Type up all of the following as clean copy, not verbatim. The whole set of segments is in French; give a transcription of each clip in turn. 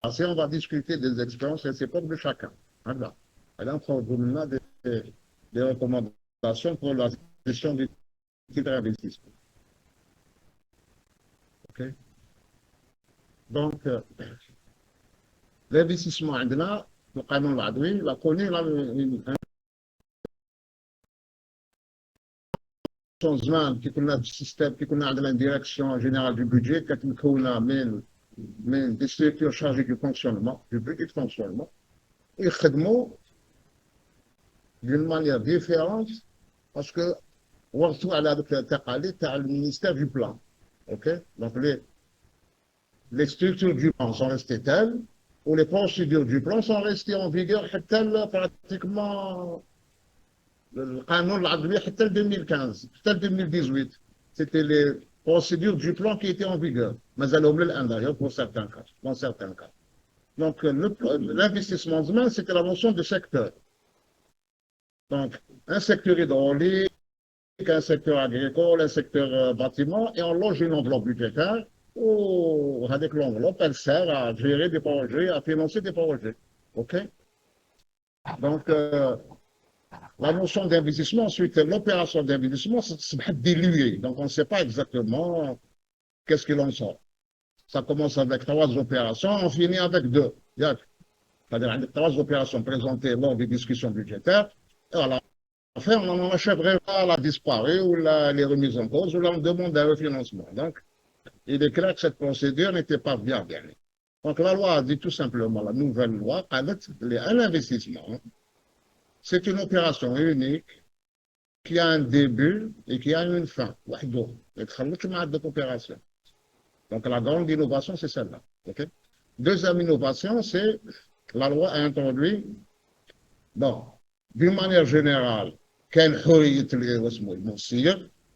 on va discuter des expériences réciproques de chacun. Voilà. Et là, on a des recommandations pour la gestion du titre d'investissement. OK? Donc, l'investissement عندنا القانون العضوي لا كوني زمان كي كنا بالسيستم كي كنا عندنا ديريكسيون جينيرال دو بودجي كانت مكونه من دي ستركتور شارجي دو فونكسيونمون دو بودجي دو فونكسيونمون يخدموا d'une manière différente parce que ورثوا على هذوك التقاليد تاع المينيستير du plan. OK? Donc les structures du plan sont restées telles ou les procédures du plan sont restées en vigueur pratiquement القانون العضوي حتى 2015 حتى 2018 c'était les procédures du plan qui étaient en vigueur مازالهم للان d'ailleurs pour certains cas dans certains cas. Donc l'investissement humain c'était la notion de secteur. Donc un secteur hydraulique, un secteur agricole, un secteur bâtiment et on loge une enveloppe budgétaire où avec l'enveloppe elle sert à gérer des projets, à financer des projets. OK? Donc la notion d'investissement, ensuite l'opération d'investissement, c'est dilué. Donc on ne sait pas exactement qu'est-ce qu'il en sort. Ça commence avec 3 opérations, on finit avec 2. C'est-à-dire avec 3 opérations présentées lors des discussions budgétaires, et à la fin, on en achèverait la disparue ou les remises en cause, ou là on demande un refinancement. Donc, il est clair que cette procédure n'était pas bien gagnée. Donc la loi a dit tout simplement, la nouvelle loi, avec un investissement, c'est une opération unique qui a un début et qui a une fin. Donc la grande innovation, c'est celle-là. Okay? Deuxième innovation, c'est la loi a introduit, bon, d'une manière générale, quel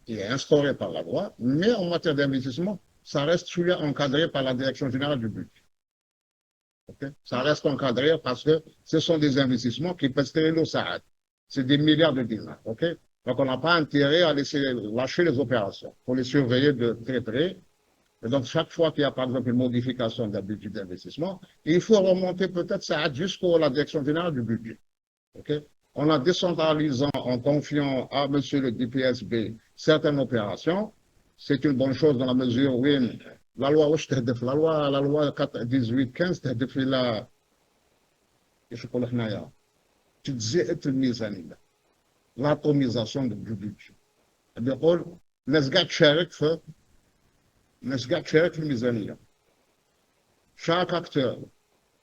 qui est instauré par la loi, mais en matière d'investissement, ça reste encadré par la direction générale du budget. Okay? Ça reste encadré parce que ce sont des investissements qui peuvent se l'eau. C'est des milliards de dinars. Okay? Donc on n'a pas intérêt à laisser lâcher les opérations. Il faut les surveiller de très près. Et donc chaque fois qu'il y a par exemple une modification d'un budget d'investissement, il faut remonter peut-être ça jusqu'à la direction générale du budget. Okay? En la décentralisant, en confiant à monsieur le DPSB certaines opérations, c'est une bonne chose dans la mesure où la loi 1815 تهدف الى ايش نقولوا حنايا تجزئه الميزانيه لاتوميزاسيون دو بودجي يقول الناس كاع تشارك في الميزانيه. Chaque acteur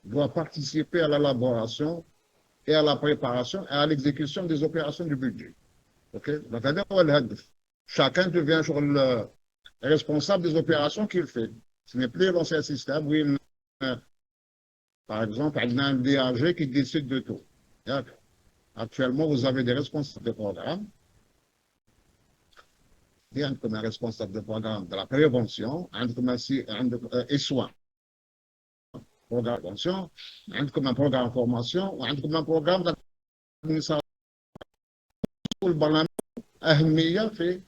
doit participer à l'élaboration et à la préparation et à l'exécution des opérations du budget. OK? Donc هذا هو الهدف. Chacun devient responsable des opérations qu'il fait. Ce n'est plus l'ancien système où, par exemple, il y a un DAG qui décide de tout. Actuellement, vous avez des responsables de programme. Il y a comme un responsable de programme de la prévention, et soins. Programme de prévention, comme un programme de formation, comme un programme d'administration. أهمية في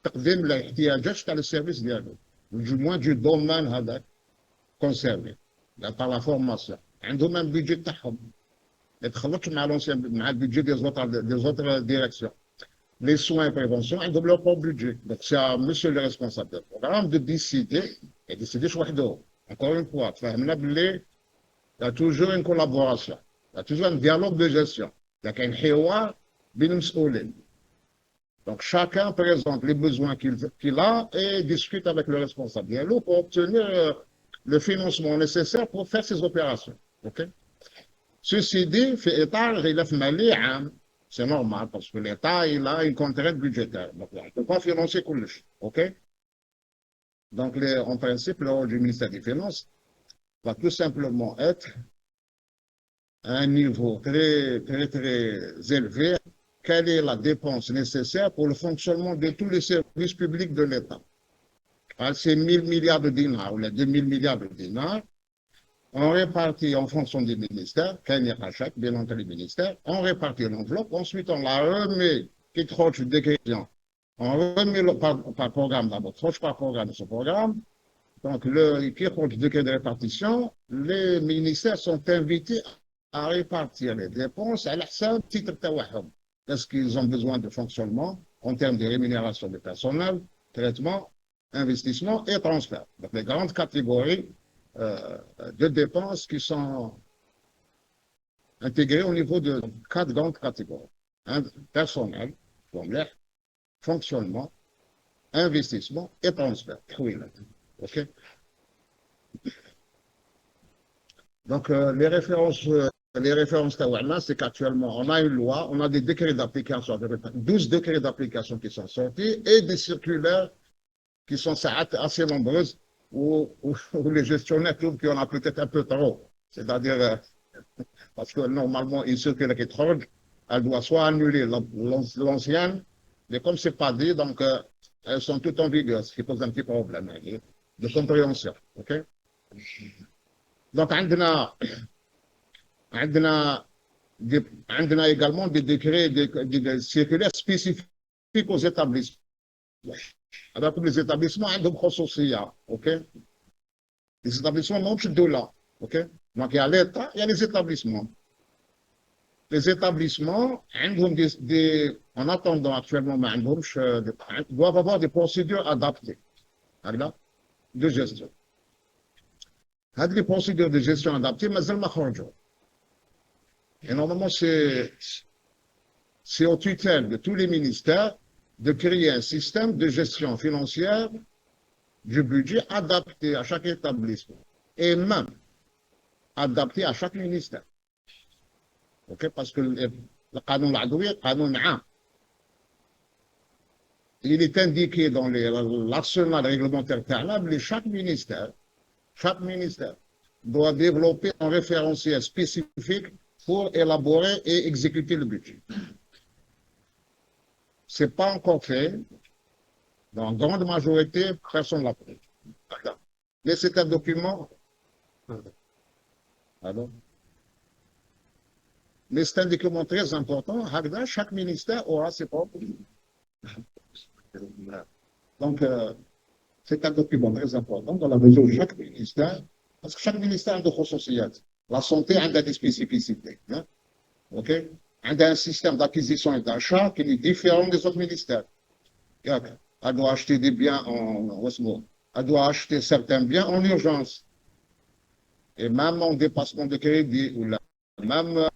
تقديم الاحتياجات تاع السيرفيس ديالو du moins du domaine هذاك concerné تاع لا فورماسيون عندهم ان بيجي تاعهم ما يتخلطش مع لونسيان مع البيجي دي زوتر ديريكسيون les soins et prévention عندهم leur propre budget. Donc c'est à monsieur le responsable du programme de décider et décider وحده. Encore une fois تفهمنا باللي il y a toujours une collaboration, il y a toujours un dialogue de gestion, il y a كاين حوار بين المسؤولين. Donc, chacun présente les besoins qu'il a et discute avec le responsable pour obtenir le financement nécessaire pour faire ces opérations. Okay? Ceci dit, c'est normal parce que l'État il a une contrainte budgétaire. Donc, on ne peut pas financer tout le chose. Okay? Donc, en principe, le rôle du ministère des Finances va tout simplement être à un niveau très, très, très élevé. Quelle est la dépense nécessaire pour le fonctionnement de tous les services publics de l'État. Ces 1000 milliards de dinars ou les 2000 milliards de dinars, on répartit en fonction des ministères, bien entendu les ministères, on répartit l'enveloppe, ensuite on la remet, qui troche des questions, on remet par programme d'abord, troche par programme ce programme, Donc, qui est contre le décret de répartition, les ministères sont invités à répartir les dépenses à l'ahsab titre tawahum. Est-ce qu'ils ont besoin de fonctionnement en termes de rémunération du personnel, traitement, investissement et transfert. Donc, les grandes catégories de dépenses qui sont intégrées au niveau de 4 grandes catégories. Personnel, comme l'air, fonctionnement, investissement et transfert. Oui, OK? Donc, les références Tawana, c'est qu'actuellement, on a une loi, on a des décrets d'application, 12 décrets d'application qui sont sortis et des circulaires qui sont assez nombreuses où les gestionnaires trouvent qu'on a peut-être un peu trop. C'est-à-dire, parce que normalement, une circulaire qui est elle doit soit annuler l'ancienne, mais comme ce n'est pas dit, donc elles sont toutes en vigueur, ce qui pose un petit problème de compréhension. OK? Donc, عندنا عندنا également des décrets, des circulaires spécifiques aux établissements. Alors, tous les établissements ont خصوصية, OK? Les établissements n'ont de là, OK? Donc, il y a l'État, il y a les établissements. Les établissements, en attendant actuellement, doivent avoir des procédures adaptées de gestion. Les procédures de gestion adaptées, mais elles ne. Et normalement, c'est au tutelle de tous les ministères de créer un système de gestion financière du budget adapté à chaque établissement et même adapté à chaque ministère. Okay? Parce que le canon l'Adoui, canon il est indiqué dans l'arsenal réglementaire préalable, chaque ministère doit développer un référentiel spécifique pour élaborer et exécuter le budget. Ce n'est pas encore fait. Dans la grande majorité, personne ne l'a fait. Mais c'est un document. Pardon? Mais c'est un document très important. Chaque ministère aura ses propres. Donc, c'est un document très important dans la mesure où chaque ministère, parce que chaque ministère a d'autres sociétés. La santé a des spécificités. Hein? OK? Elle a un système d'acquisition et d'achat qui est différent des autres ministères. Elle doit acheter des biens elle doit acheter certains biens en urgence. Et même en dépassement de crédit, ou là, même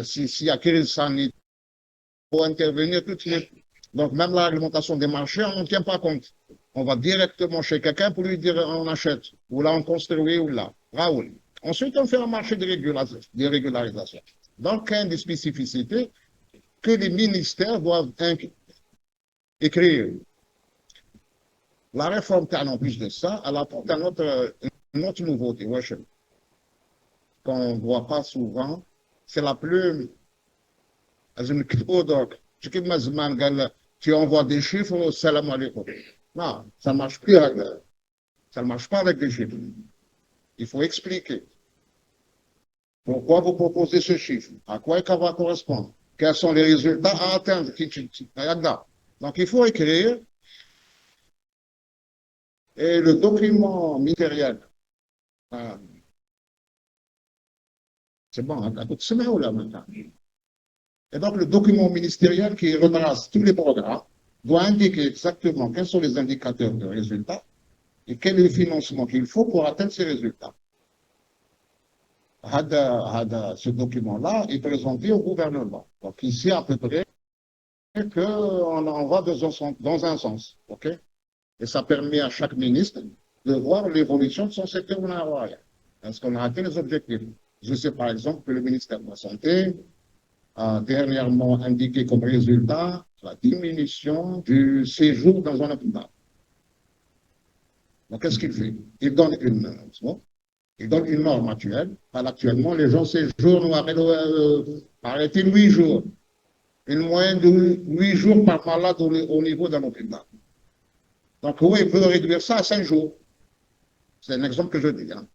s'il y a crise sanitaire, il faut intervenir tout de suite. Donc, même la réglementation des marchés, on n'en tient pas compte. On va directement chez quelqu'un pour lui dire on achète, ou là on construit, ou là. Raoul. Ensuite, on fait un marché de régularisation. Donc, il y a des spécificités que les ministères doivent écrire. La réforme, en plus de ça, elle apporte une autre nouveauté, qu'on ne voit pas souvent. C'est la plus. Tu envoies des chiffres, salam alaikum. Non, ça ne marche plus. Ça ne marche pas avec des chiffres. Il faut expliquer. Pourquoi vous proposez ce chiffre? À quoi il va correspondre? Quels sont les résultats à atteindre? Donc, il faut écrire. Et le document ministériel, c'est bon, à toute semaine ou là maintenant. Et donc, le document ministériel qui retrace tous les programmes doit indiquer exactement quels sont les indicateurs de résultats et quel est le financement qu'il faut pour atteindre ces résultats. Ce document-là est présenté au gouvernement. Donc, ici, à peu près, qu'on va dans un sens. OK? Et ça permet à chaque ministre de voir l'évolution de son secteur honoraire. Est-ce qu'on a atteint les objectifs? Je sais par exemple que le ministère de la Santé a dernièrement indiqué comme résultat la diminution du séjour dans un hôpital. Donc, qu'est-ce qu'il fait? Il donne une norme actuelle. Actuellement, les gens séjournent arrêter 8 jours. Une moyenne de 8 jours par malade au niveau d'un hôpital. Donc, oui, il peut réduire ça à 5 jours. C'est un exemple que je dis. Hein.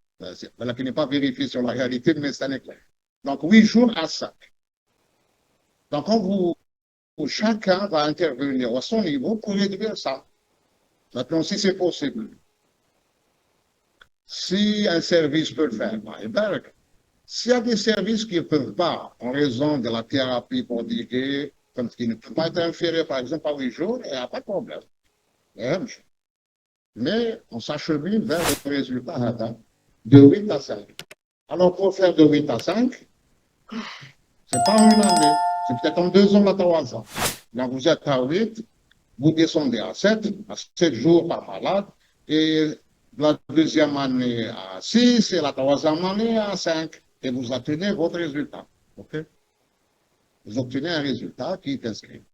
Voilà, qui n'est pas vérifié sur la réalité, mais c'est un exemple. Donc, 8 jours à 5. Donc, chacun va intervenir à son niveau pour réduire ça. Maintenant, si c'est possible, si un service peut le faire, bah, eh ben, s'il y a des services qui ne peuvent pas, en raison de la thérapie prodiguée, comme qui ne peut pas être inférieur, par exemple, par 8 jours, il n'y a pas de problème. Mais on s'achemine vers le résultat atteint de 8 à 5. Alors, pour faire de 8 à 5, ce n'est pas en une année, c'est peut-être en 2 ans à 3 ans. Donc, vous êtes à 8, vous descendez à 7 jours par malade, et la deuxième année à 6, et la troisième année à 5, et vous obtenez votre résultat. Okay? Vous obtenez un résultat qui est inscrit.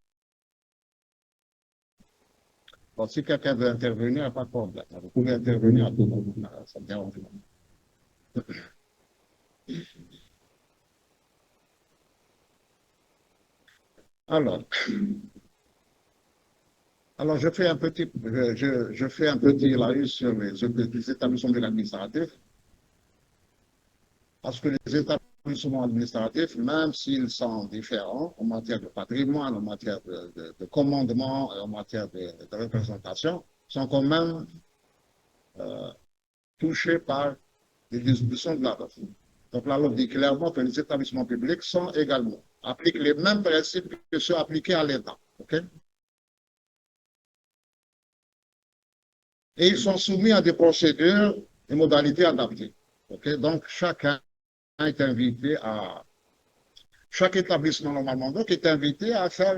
Bon, si quelqu'un veut intervenir, pas de problème. Vous pouvez intervenir à tout moment. Ça me dérange pas. Alors, je fais un petit, je fais un petit laïus sur les établissements de l'administratif, parce que les établissements administratifs, même s'ils sont différents en matière de patrimoine, en matière de commandement, en matière de représentation, sont quand même touchés par les dispositions de la loi. Donc la loi dit clairement que les établissements publics sont également, appliquent les mêmes principes que ceux appliqués à l'État. Okay? Et ils sont soumis à des procédures et modalités adaptées. Okay? Donc chacun est invité à, chaque établissement normalement donc est invité à faire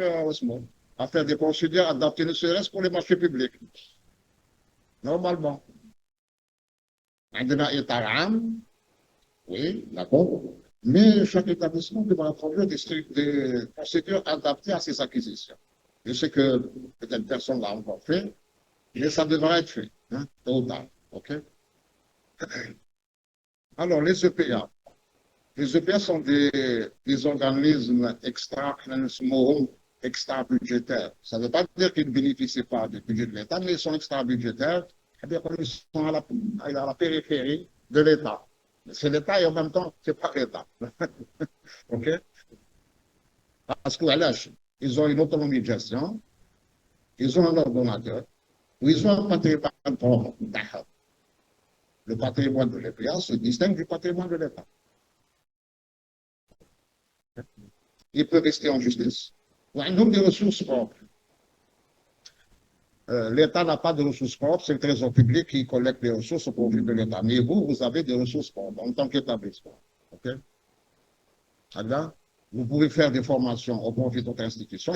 des procédures adaptées, ne serait-ce pour les marchés publics. Normalement. عندنا إطار عام. Oui, d'accord. Mais chaque établissement devra produire des procédures adaptées à ses acquisitions. Je sais que peut-être personne ne l'a encore fait, mais ça devra être fait, hein, tôt ou tard. OK? Alors, les EPA. Les EPA sont des organismes extra-budgétaires. Ça ne veut pas dire qu'ils ne bénéficient pas du budget de l'État, mais ils sont extra-budgétaires. C'est-à-dire qu'ils sont à la périphérie de l'État. C'est l'État et en même temps, ce n'est pas l'État. OK? Parce qu'ils ont une autonomie de gestion, ils ont un ordonnateur, ils ont un patrimoine propre. Le patrimoine de l'EPA se distingue du patrimoine de l'État. Il peut rester en justice. Il y a des ressources propres. L'État n'a pas de ressources propres, c'est le Trésor public qui collecte les ressources au profit de l'État. Mais vous, vous avez des ressources propres en tant qu'établissement. Okay? Alors, vous pouvez faire des formations au profit de votre institution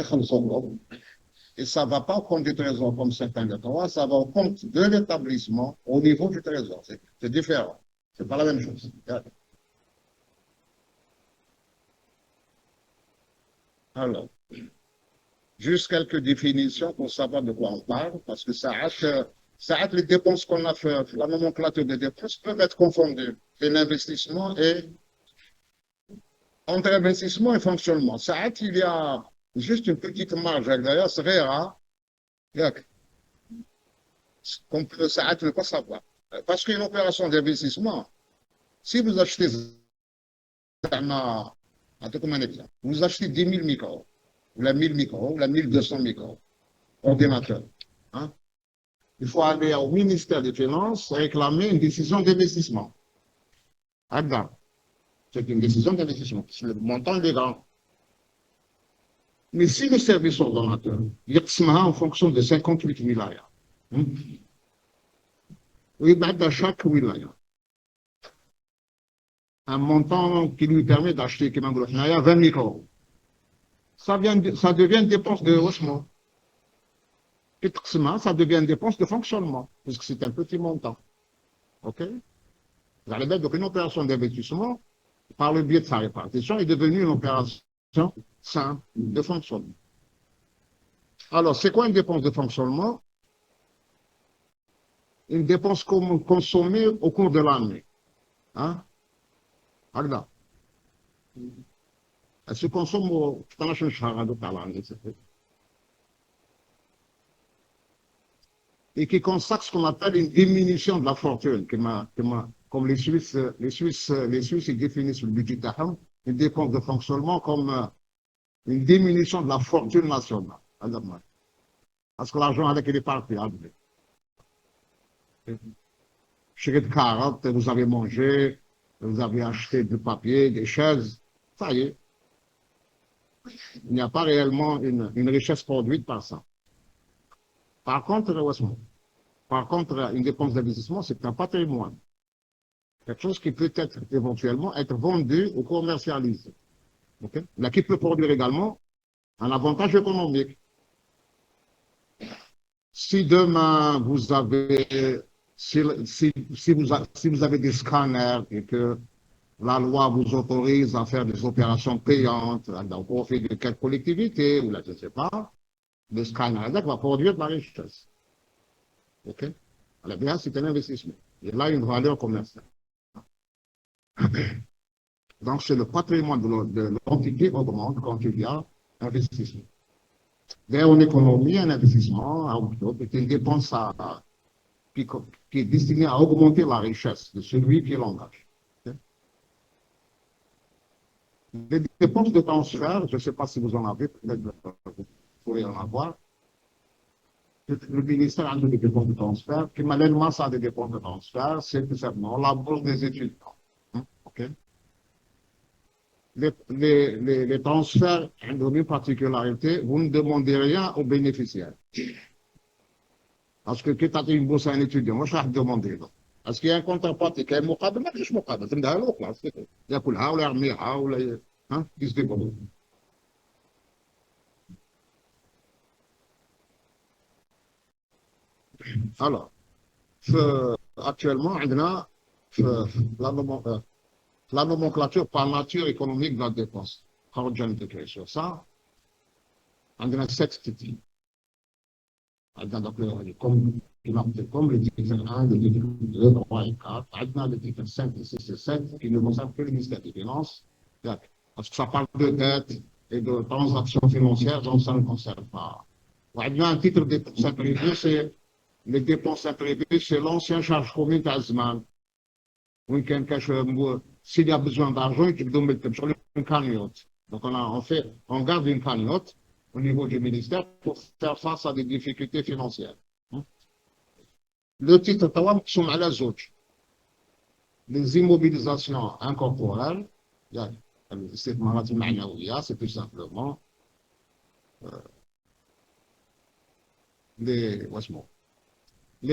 et ça ne va pas au compte du Trésor comme certains le croient, ça va au compte de l'établissement au niveau du Trésor. C'est différent. Ce n'est pas la même chose. Alors, juste quelques définitions pour savoir de quoi on parle, parce que ça a les dépenses qu'on a fait, la nomenclature des dépenses peuvent être confondues. C'est l'investissement et entre investissement et fonctionnement. Ça il y a juste une petite marge. D'ailleurs, c'est rare. Ça ne pas savoir. Parce qu'une opération d'investissement, si vous achetez un exemple, vous achetez 10 000 micros, ou la 1000 micros, ou la 1200 micros, ordinateur. Hein? Il faut aller au ministère des Finances réclamer une décision d'investissement. C'est une décision d'investissement. Le montant est grand. Mais si le service ordonnateur, il y a en fonction de 58 wilayas, oui, dans chaque wilaya, un montant qui lui permet d'acheter 20 micros. Ça devient une dépense de haussement. Et ça devient une dépense de fonctionnement, parce que c'est un petit montant. OK? Vous allez mettre donc une opération d'investissement, par le biais de sa répartition, est devenue une opération simple de fonctionnement. Alors, c'est quoi une dépense de fonctionnement? Une dépense consommée au cours de l'année. Hein? Agda. Elle se consomme au et qui consacre ce qu'on appelle une diminution de la fortune, comme les Suisses ils définissent le budget d'Aham, une dépense de fonctionnement comme une diminution de la fortune nationale. Parce que l'argent avec il est parti. Chez de carottes, vous avez mangé, vous avez acheté du papier, des chaises, ça y est. Il n'y a pas réellement une richesse produite par ça. Par contre, une dépense d'investissement, c'est un patrimoine. Quelque chose qui peut être éventuellement être vendu ou commercialisé. Okay? Là, qui peut produire également un avantage économique. Si demain vous avez, si vous avez des scanners et que la loi vous autorise à faire des opérations payantes au profit de quelle collectivité, ou là, je ne sais pas, le scanner va produire de la richesse. OK? Alors bien, c'est un investissement. Il a une valeur commerciale. Donc, c'est le patrimoine de l'entité augmente quand il y a investissement. D'ailleurs, en économie, un investissement est une dépense qui est destinée à augmenter la richesse de celui qui l'engage. Les dépenses de transfert, je ne sais pas si vous en avez, peut-être vous pourrez en avoir. Le ministère a des dépenses de transfert, qui malheureusement ça a des dépenses de transfert, c'est tout simplement la bourse des étudiants. Okay? Les transferts ont une particularité, vous ne demandez rien aux bénéficiaires. Parce que quand tu as une bourse à un étudiant, moi je vais demander. Parce qu'il y a un contrepartie qui est مقابل ما فيش مقابل تمدها له خلاص ياكلها ولا يرميها ولا يصدقوا. Alors, actuellement, عندنا la nomenclature par nature économique de la dépense. خرجنا نتكلم sur ça. عندنا 7 titres. Comme le titre 1, le titre 2, 3 et 4, عندنا le titre 5 et 6 et 7 qui ne concernent que le ministère des Finances. Parce que ça parle de dette et de transactions financières, donc ça ne concerne pas. وعندنا un titre de dépenses imprévues, c'est les dépenses imprévues, c'est l'ancien charge commune d'Azman. S'il y a besoin d'argent, tu peux mettre sur une cagnotte. Donc on garde une cagnotte au niveau du ministère pour faire face à des difficultés financières. Le titre Tawam sont à la zone. Les immobilisations incorporelles, cette maladie ma'naouia, c'est tout simplement les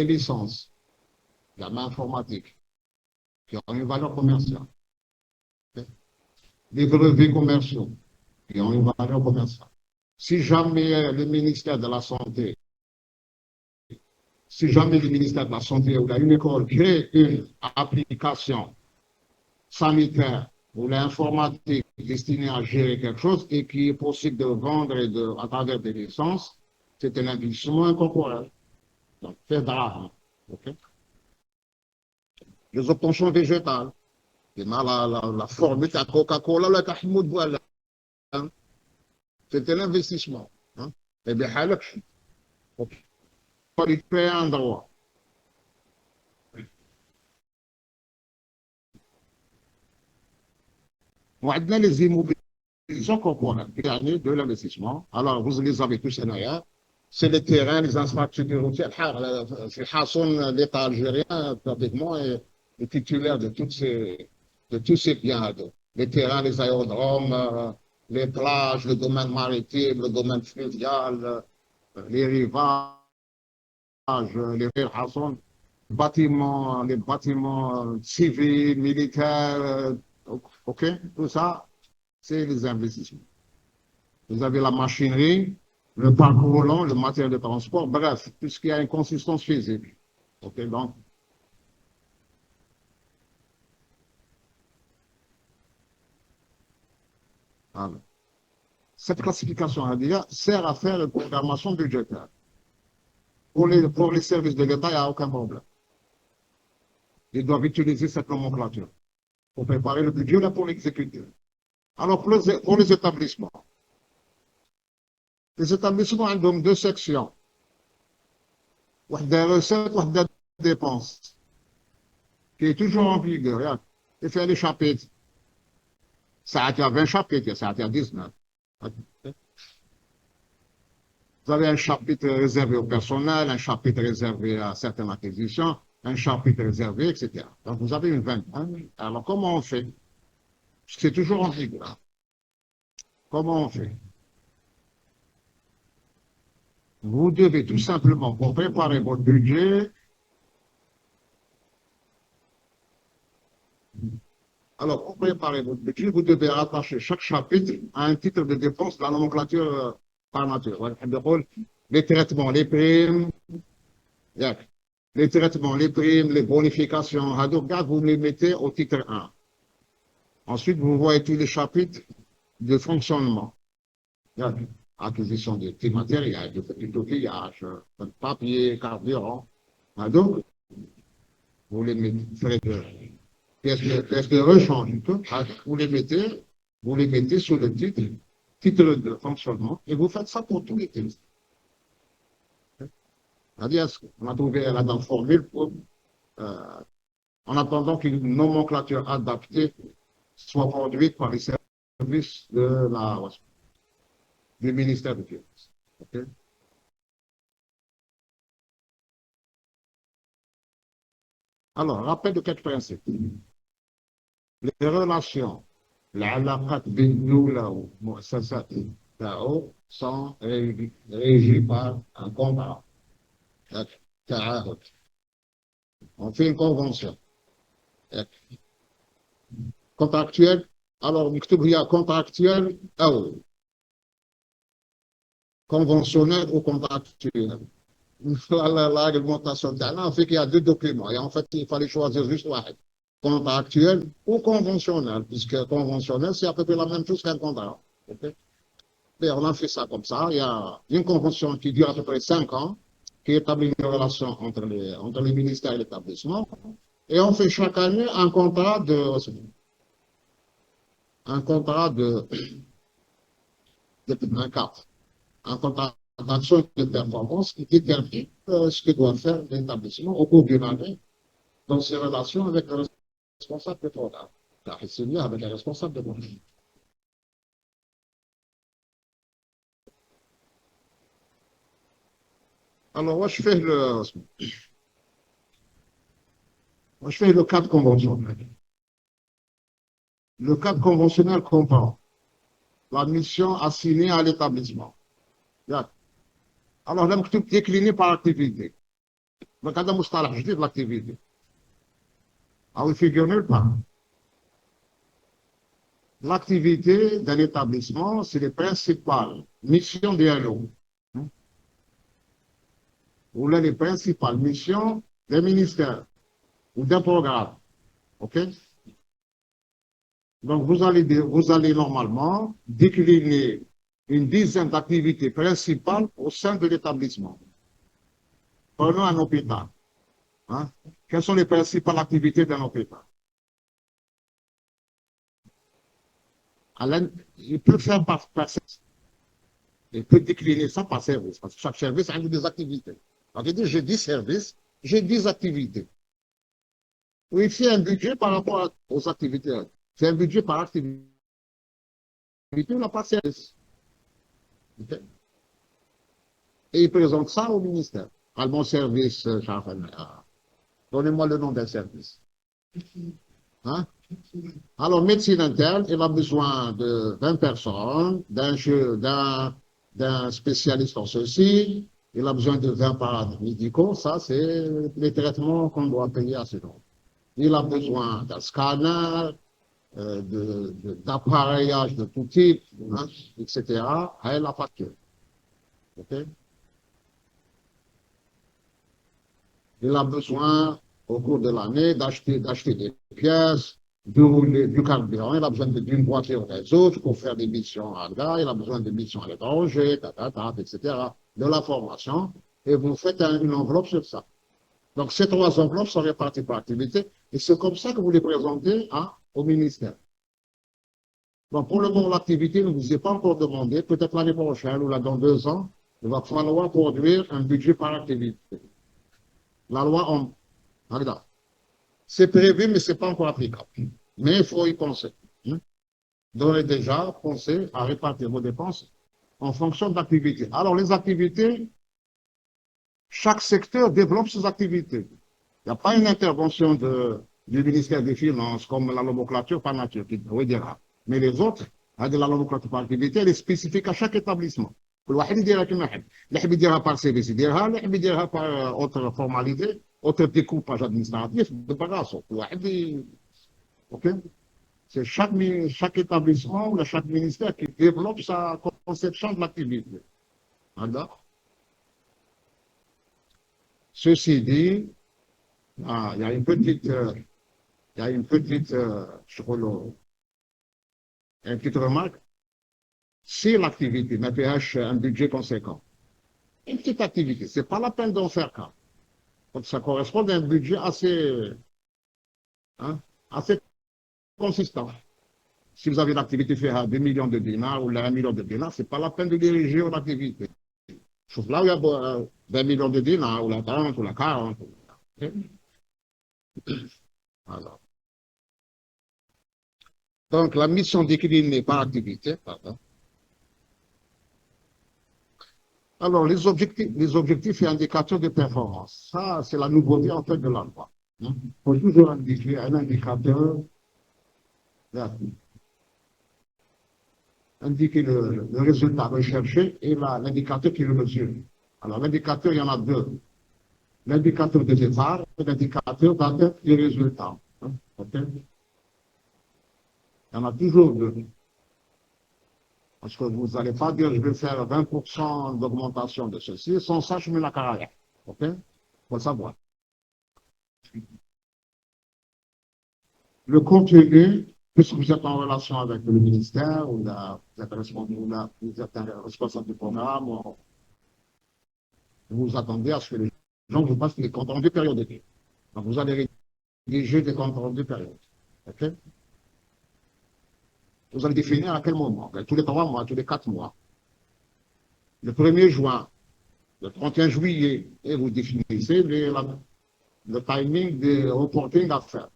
licences, la main informatique, qui ont une valeur commerciale. Les brevets commerciaux, qui ont une valeur commerciale. Si jamais le ministère de la Santé, ou une école crée une application sanitaire ou l'informatique destinée à gérer quelque chose et qui est possible de vendre à travers des licences, c'est un investissement incorporel. Donc, fait d'argent. Okay? Les obtentions végétales, la formule à Coca-Cola, la Kahmoud, voilà. C'est un investissement. Et bien, il faut payer un droit. وعندنا les immobilisations corporelles, de l'investissement. Alors, vous les avez tous en c'est les terrains, les infrastructures routières. L'État algérien, pratiquement, est titulaire de tous ces biens. Les terrains, les aérodromes, les plages, le domaine maritime, le domaine fluvial, les rivages, les les bâtiments civils, militaires, OK? Tout ça, c'est les investissements. Vous avez la machinerie, le parc roulant, le matériel de transport, bref, tout ce qui a une consistance physique. OK? Donc, voilà. Cette classification sert à faire une programmation budgétaire. Pour les services de l'État, il n'y a aucun problème. Ils doivent utiliser cette nomenclature pour préparer le budget là pour l'exécuter. Alors, pour les établissements ont donc deux sections. Des recettes, des dépenses, qui est toujours en vigueur. Et faire les chapitres. Ça a été à 20 chapitres, ça a été à 19. Vous avez un chapitre réservé au personnel, un chapitre réservé à certaines acquisitions, un chapitre réservé, etc. Donc, vous avez une vingtaine. Alors, comment on fait? C'est toujours en vigueur. Comment on fait? Vous devez tout simplement, pour préparer votre budget, alors, pour préparer votre budget, vous devez rattacher chaque chapitre à un titre de dépense de la nomenclature par nature. Les traitements, les primes, les traitements, les primes, les bonifications, vous les mettez au titre 1. Ensuite, vous voyez tous les chapitres de fonctionnement. Acquisition de petits matériels, de outillage, de papier, carburant. Donc, vous les mettez pièces de rechange, vous les mettez sous le titre de fonctionnement, et vous faites ça pour tous les titres. C'est-à-dire, on a trouvé là-dedans formule pour, en attendant qu'une nomenclature adaptée soit produite par les services du ministère de Finances. Okay? Alors, rappel de quelques principes. Les relations, العلاقات بين الدولة ومؤسسات تاعو sont régies par un contrat. تعهد. On fait une convention. Contractuel. Alors, نكتب هي contractuel أو conventionnel ou contractuel. La réglementation on fait qu'il y a deux documents et en fait, il fallait choisir juste un. Contractuel ou conventionnel, puisque conventionnel, c'est à peu près la même chose qu'un contrat. Okay? Et on a fait ça comme ça. Il y a une convention qui dure à peu près 5 ans, qui établit une relation entre les ministères et l'établissement. Et on fait chaque année un contrat un cadre, un contrat d'action et de performance qui détermine ce que doit faire l'établissement au cours d'une année dans ses relations avec les responsables de programme. Car c'est lié avec les responsables de programme. Alors, moi, je fais le cadre conventionnel. Le cadre conventionnel comprend la mission assignée à l'établissement. Alors, là, je décliné par activité. Le cadre مصطلح جديد de l'activité. Ah, il figure nulle part. L'activité d'un établissement, c'est les principales missions d'un lot. Ou là, les principales missions des ministères ou d'un programme. OK? Donc, vous allez normalement décliner une dizaine d'activités principales au sein de l'établissement. Prenons un hôpital. Hein? Quelles sont les principales activités d'un hôpital? Il peut faire par service. Il peut décliner ça par service, parce que chaque service a des activités. Donc, il dit, j'ai 10 services, j'ai 10 activités. Oui, il fait un budget par rapport aux activités. C'est un budget par activité, on n'a pas de service. Okay? Et il présente ça au ministère. À mon service, donnez-moi le nom d'un service. Hein? Alors, médecine interne, il a besoin de 20 personnes, d'un spécialiste en ceci, il a besoin de 20 paramédicaux, ça c'est les traitements qu'on doit payer à ce nom. Il a besoin d'un scanner, d'appareillage de tout type, hein, etc. Et la facture. Okay? Il a besoin, au cours de l'année, d'acheter des pièces, du carburant, il a besoin d'une voiture des autres pour faire des missions à gare, il a besoin de missions à l'étranger, etc. De la formation, et vous faites une enveloppe sur ça. Donc, ces 3 enveloppes sont réparties par activité, et c'est comme ça que vous les présentez au ministère. Donc, pour le moment, l'activité ne vous est pas encore demandé, peut-être l'année prochaine ou là dans 2 ans, il va falloir produire un budget par activité. La loi, regarde, c'est prévu, mais ce n'est pas encore applicable. Mais il faut y penser. Donc, déjà, pensez à répartir vos dépenses en fonction d'activités. Alors, les activités, chaque secteur développe ses activités. Il n'y a pas une intervention du ministère des Finances comme la nomenclature par nature, qui dira. Mais les autres, la nomenclature par activité, elle est spécifique à chaque établissement. كل واحد يديرها كما يحب اللي يحب يديرها بار سيرفيس يديرها اللي يحب يديرها بار اوتر فورماليتي اوتر ديكوباج ادمنستراتيف براسو كل واحد اوكي c'est chaque établissement ou chaque ministère qui développe sa conception de l'activité. D'accord. Ceci dit, il y a une petite, une petite remarque. Si l'activité MPH un budget conséquent, une petite activité, ce n'est pas la peine d'en faire cas. Donc ça correspond à un budget assez consistant. Si vous avez l'activité fait à 2 millions de dinars ou là 1 million de dinars, ce n'est pas la peine de diriger l'activité. Sauf là où il y a 20 millions de dinars, ou la 30, ou la 40. Voilà. Donc, la mission déclinée par activité. Pardon. Alors, les objectifs et indicateurs de performance. Ça, c'est la nouveauté en fait de la loi. Il faut toujours indiquer un indicateur, indiquer le résultat recherché et l'indicateur qui le mesure. Alors, l'indicateur, il y en a deux. L'indicateur de départ et l'indicateur d'atteinte des résultats. Okay? Il y en a toujours deux. Parce que vous n'allez pas dire, je vais faire 20% d'augmentation de ceci, sans ça, je mets la carrière. OK? Il faut le savoir. Le contenu, puisque vous êtes en relation avec le ministère, ou vous êtes responsable du programme, vous attendez à ce que les gens vous passent des comptes rendus périodiques. Donc, vous allez rédiger des comptes rendus périodiques. OK? Vous allez définir à quel moment, tous les 3 mois, tous les 4 mois. Le 1er juin, le 31 juillet, et vous définissez le timing de reporting à faire.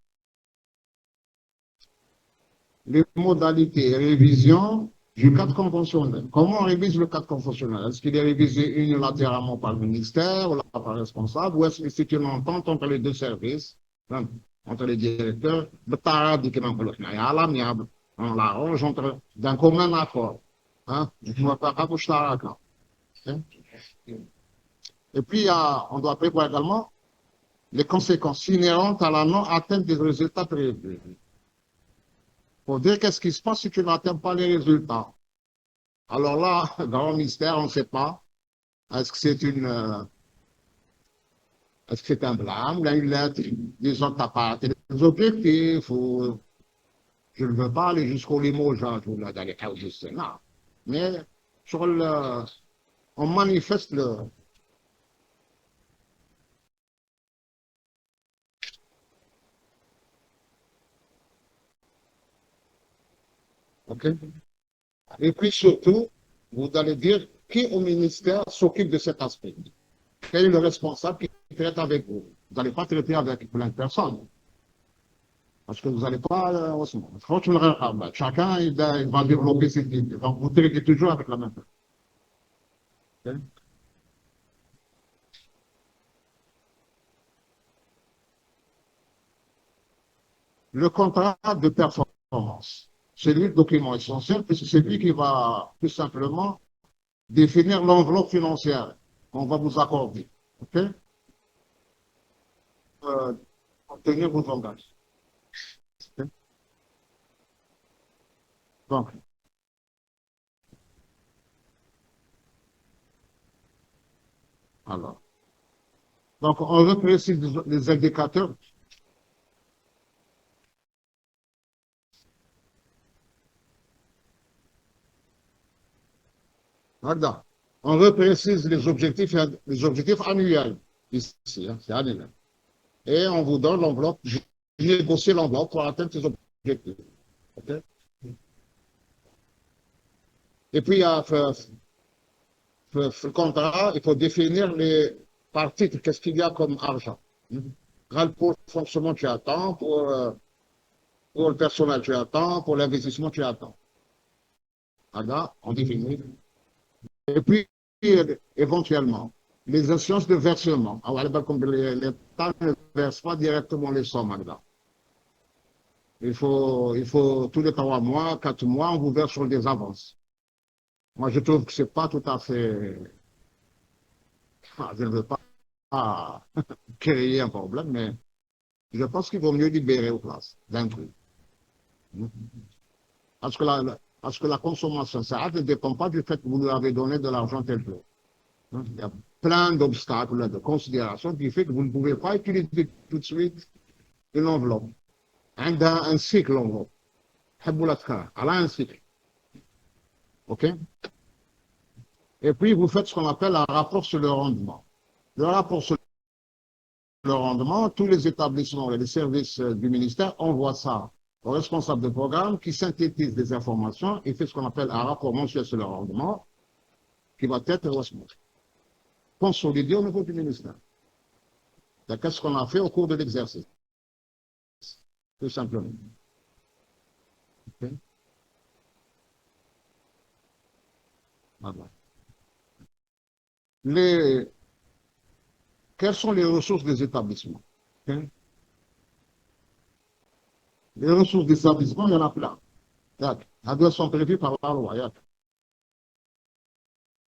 Les modalités et révision du cadre conventionnel. Comment on révise le cadre conventionnel? Est-ce qu'il est révisé unilatéralement par le ministère ou par le responsable, ou est-ce que c'est une entente entre les deux services, entre les directeurs, on l'arrange d'un commun accord. Et puis, on doit prévoir également les conséquences inhérentes à la non-atteinte des résultats prévus. Pour dire qu'est-ce qui se passe si tu n'atteins pas les résultats. Alors là, grand mystère, on ne sait pas. Est-ce que c'est un blâme ou une lettre disant que tu n'as pas atteint les objectifs ou je ne veux pas aller jusqu'au limogeage ou d'aller au Sénat. Mais on manifeste le. OK? Et puis surtout, vous allez dire qui au ministère s'occupe de cet aspect. Quel est le responsable qui traite avec vous? Vous n'allez pas traiter avec plein de personnes. Parce que vous n'allez pas. Chacun il va développer ses idées. Donc vous traitez toujours avec la même personne. Okay? Le contrat de performance. C'est lui le document essentiel, puisque c'est lui qui va tout simplement définir l'enveloppe financière qu'on va vous accorder. OK? Obtenir vos engagements. Okay? Donc, alors. Donc, on reprécise les indicateurs. Regarde, on reprécise les objectifs annuels. Ici, hein, c'est annuel. Et on vous donne l'enveloppe. J'ai négocié l'enveloppe pour atteindre ces objectifs. Okay? Et puis, il y a le contrat, il faut définir par titre, qu'est-ce qu'il y a comme argent. Pour le fonctionnement, tu attends, pour le personnel, tu attends, pour l'investissement, tu attends. Voilà, on définit. Et puis, éventuellement, les échéances de versement. L'État ne verse pas directement les sommes là. Il faut tous les 3 mois, 4 mois, on vous verse sur des avances. Moi, je trouve que ce n'est pas tout à fait. Je ne veux pas créer un problème, mais je pense qu'il vaut mieux libérer aux places d'un coup. Parce que la consommation, ça ne dépend pas du fait que vous lui avez donné de l'argent tel jour. Il y a plein d'obstacles, de considérations qui fait que vous ne pouvez pas utiliser tout de suite une enveloppe. Un cycle, l'enveloppe. Elle a un cycle. OK? Et puis, vous faites ce qu'on appelle un rapport sur le rendement. Le rapport sur le rendement, tous les établissements et les services du ministère envoient ça au responsable de programme qui synthétise des informations et fait ce qu'on appelle un rapport mensuel sur le rendement qui va être consolidé au niveau du ministère. C'est ce qu'on a fait au cours de l'exercice. Tout simplement. Okay. Voilà. Quelles sont les ressources des établissements? Okay. Les ressources des établissements, il y en a plein. Elles sont prévues par la loi.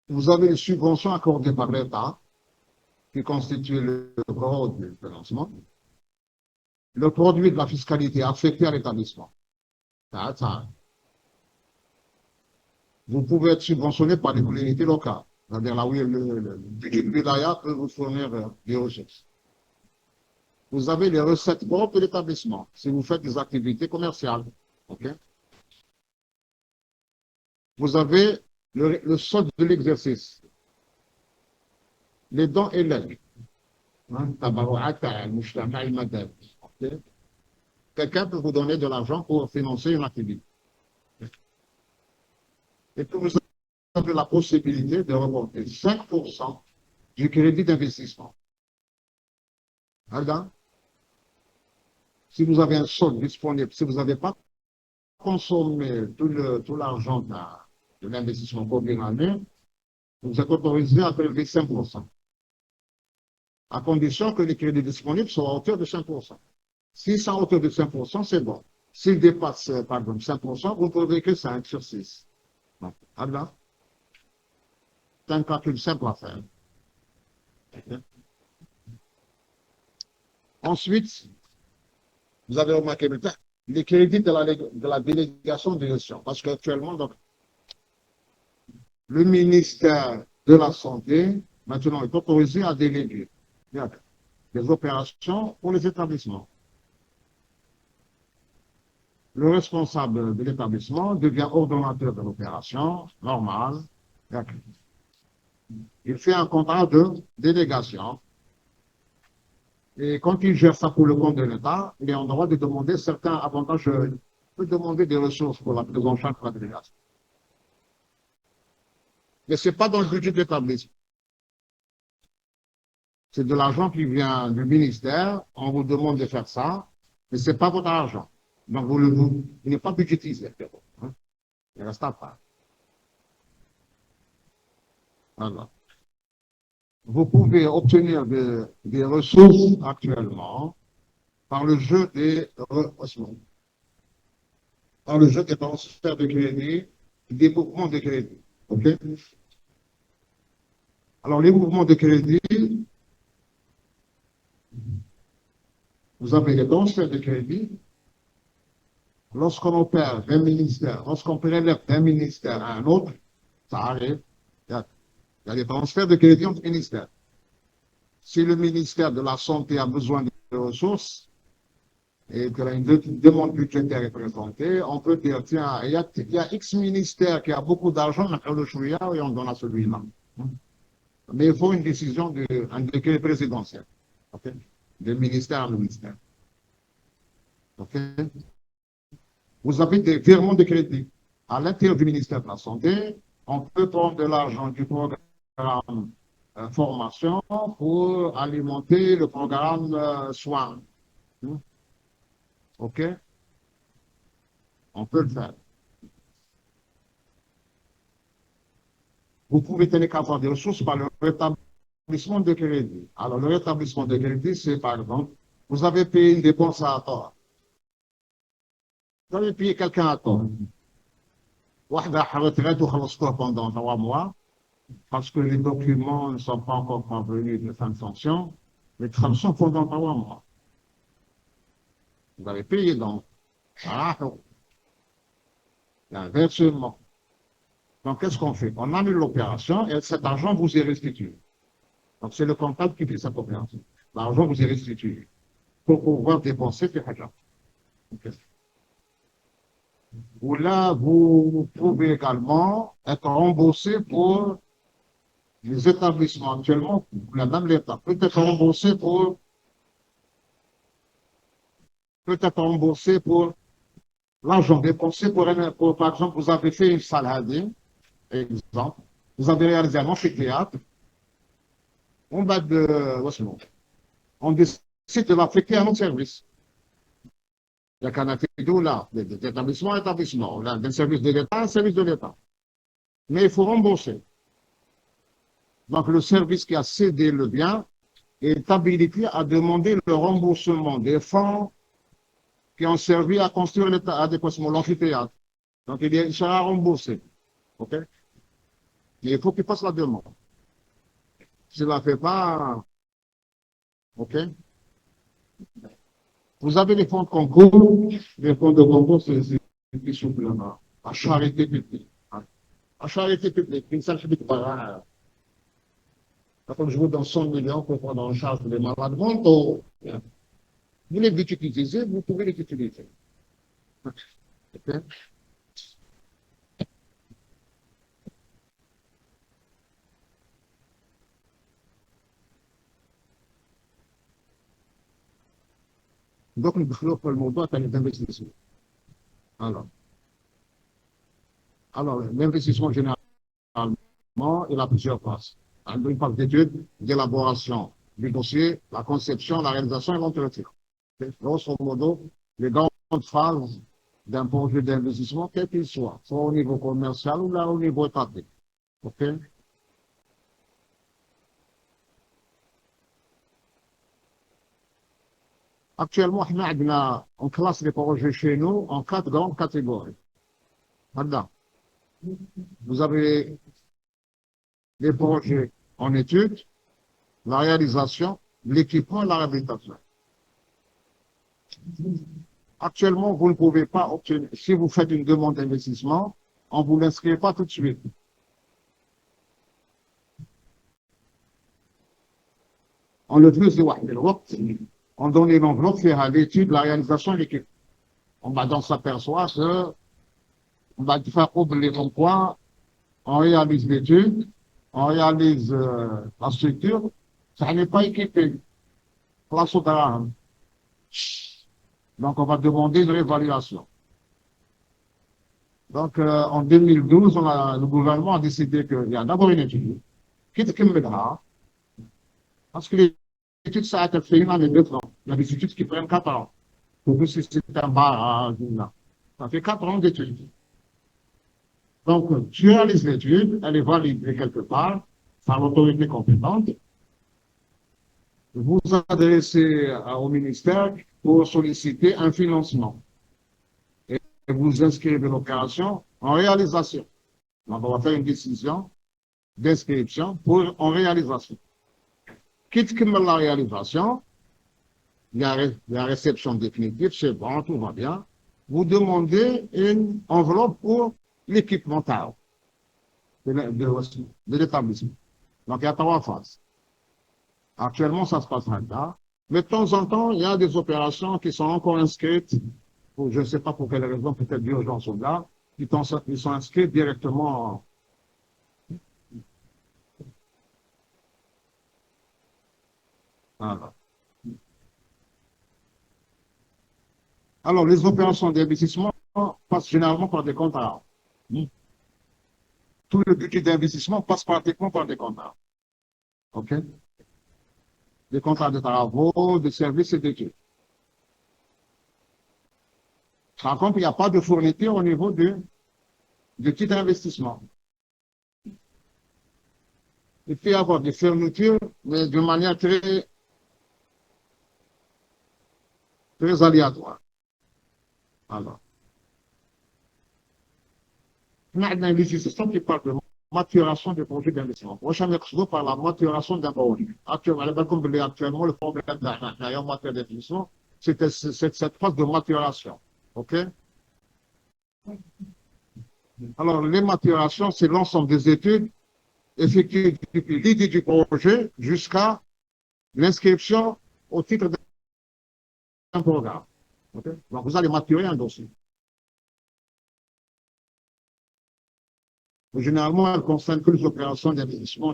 Vous avez les subventions accordées par l'État, qui constituent le gros du financement. Le produit de la fiscalité affecté à l'établissement. Vous pouvez être subventionné par les collectivités locales. C'est-à-dire là où le budget de wilaya peut vous fournir des ressources. Vous avez les recettes propres de l'établissement, si vous faites des activités commerciales. Okay? Vous avez le solde de l'exercice, les dons et legs. Quelqu'un peut vous donner de l'argent pour financer une activité. Et puis vous avez la possibilité de remonter 5% du crédit d'investissement. Regarde, si vous avez un solde disponible, si vous n'avez pas consommé tout l'argent de l'investissement pour une année, vous êtes autorisé à prélever 5%. À condition que les crédits disponibles soient à hauteur de 5%. Si c'est à hauteur de 5%, c'est bon. S'il dépasse, par exemple, 5%, vous ne pouvez que 5 sur 6. Donc, là, c'est un calcul simple à faire. Okay. Ensuite, vous avez remarqué les crédits de la délégation de gestion. Parce qu'actuellement, donc, le ministère de la Santé, maintenant, est autorisé à déléguer des opérations pour les établissements. Le responsable de l'établissement devient ordonnateur de l'opération, normal. Il fait un contrat de délégation. Et quand il gère ça pour le compte de l'État, il est en droit de demander certains avantages. Il peut demander des ressources pour la prise en charge de la délégation. Mais ce n'est pas dans le budget de l'établissement. C'est de l'argent qui vient du ministère. On vous demande de faire ça, mais ce n'est pas votre argent. Donc, il n'est pas budgétisé. Hein? Il reste à part. Voilà. Vous pouvez obtenir des ressources actuellement par le jeu des transferts de crédit, des mouvements de crédit. Okay? Alors, les mouvements de crédit, vous avez les transferts de crédit. Lorsqu'on opère d'un ministère, lorsqu'on prélève d'un ministère à un autre, ça arrive. Il y a des transferts de crédit entre ministères. Si le ministère de la Santé a besoin de ressources et que une demande budgétaire est présentée, on peut dire, tiens, il y a X ministère qui a beaucoup d'argent, on a le chouïa et on donne à celui-là. Mais il faut une décision, un décret présidentiel. Okay? De ministère à ministère. Okay? Vous avez des virements de crédit. À l'intérieur du ministère de la Santé, on peut prendre de l'argent du programme formation pour alimenter le programme soins. OK? On peut le faire. Vous pouvez tenir qu'à avoir des ressources par le rétablissement rétablissement de crédit. Alors, le rétablissement de crédit, c'est par exemple, vous avez payé une dépense à tort. Vous avez payé quelqu'un à tort. واحدة retraite ou خلصتوها pendant 3 mois parce que les documents ne sont pas encore parvenus de fin de sanction, mais tramson pendant 3 mois. Vous avez payé donc. Ah, il y a un versement. Donc, qu'est-ce qu'on fait? On annule l'opération et cet argent vous est restitué. Donc, c'est le comptable qui fait cette opération. L'argent vous est restitué pour pouvoir dépenser tes hajats. Okay. Ou là, vous pouvez également être remboursé pour les établissements actuellement, même l'État peut être remboursé pour l'argent dépensé par exemple, vous avez fait une salade, exemple, vous avez réalisé un amphithéâtre, on décide de l'affecter à un autre service. Il y a qu'un affecté là, d'établissement à établissement, d'un service de l'État à un service de l'État. Mais il faut rembourser. Donc, le service qui a cédé le bien est habilité à demander le remboursement des fonds qui ont servi à construire adéquatement l'amphithéâtre. Donc, il sera remboursé. OK? Mais il faut qu'il fasse la demande. S'il ne la fait pas, OK? Vous avez les fonds de concours. Les fonds de concours, c'est des suppléments. À charité publique. À charité publique. Une seule publique par quand je vous donne 100 millions pour prendre en charge les malades mentaux, vous les utilisez, vous pouvez les utiliser. Okay? Donc, nous devons le montant à l'investissement. Alors, l'investissement généralement, il a plusieurs phases. Une phase d'étude, d'élaboration du dossier, la conception, la réalisation et l'entretien. Grosso modo, les grandes phases d'un projet d'investissement, quel qu'il soit au niveau commercial ou là au niveau étatique. OK? Actuellement, on classe les projets chez nous en 4 grandes catégories. Maintenant, vous avez les projets en étude, la réalisation, l'équipement et la réhabilitation. Actuellement, vous ne pouvez pas obtenir, si vous faites une demande d'investissement, on ne vous l'inscrit pas tout de suite. On le fait, on donne une enveloppe, faire l'étude, la réalisation et l'équipement. On s'aperçoit que on va faire oublier comme quoi on réalise l'étude, on réalise la structure, ça n'est pas équipé. Place au drame. Donc, on va demander une réévaluation. Donc, en 2012, le gouvernement a décidé qu'il y a d'abord une étude, quitte qu'il me dira, parce que l'étude, ça a été fait une année, 2 ans. Il y a des études qui prennent 4 ans. Pour que c'est un barrage, ça fait 4 ans d'études. Donc, tu réalises l'étude, elle est validée quelque part par l'autorité compétente. Vous vous adressez au ministère pour solliciter un financement. Et vous inscrivez l'opération en réalisation. Donc, on va faire une décision d'inscription en réalisation. Quitte que la réalisation, il y a la réception définitive, c'est bon, tout va bien. Vous demandez une enveloppe pour l'équipement de l'établissement. Donc, il y a 3 phases. Actuellement, ça se passe là. Mais de temps en temps, il y a des opérations qui sont encore inscrites, pour, je ne sais pas pour quelle raison, peut-être d'urgence ou là, qui sont inscrites directement. Voilà. Alors, les opérations d'investissement passent généralement par des contrats. Tout le budget d'investissement passe pratiquement par des contrats. OK? Des contrats de travaux, de services et d'études. Par contre, il n'y a pas de fourniture au niveau du titre d'investissement. Il peut y avoir des fermetures, mais de manière très, très aléatoire. Alors, on a une législation qui parle de maturation des projets d'investissement. Moi, je m'explique par la maturation d'un projet. Actuellement, le problème en matière d'investissement, c'est cette phase de maturation. OK? Alors, les maturations, c'est l'ensemble des études effectuées depuis l'idée du projet jusqu'à l'inscription au titre d'un programme. Okay? Donc, vous allez maturer un dossier. Généralement, elle ne concerne que les opérations d'investissement.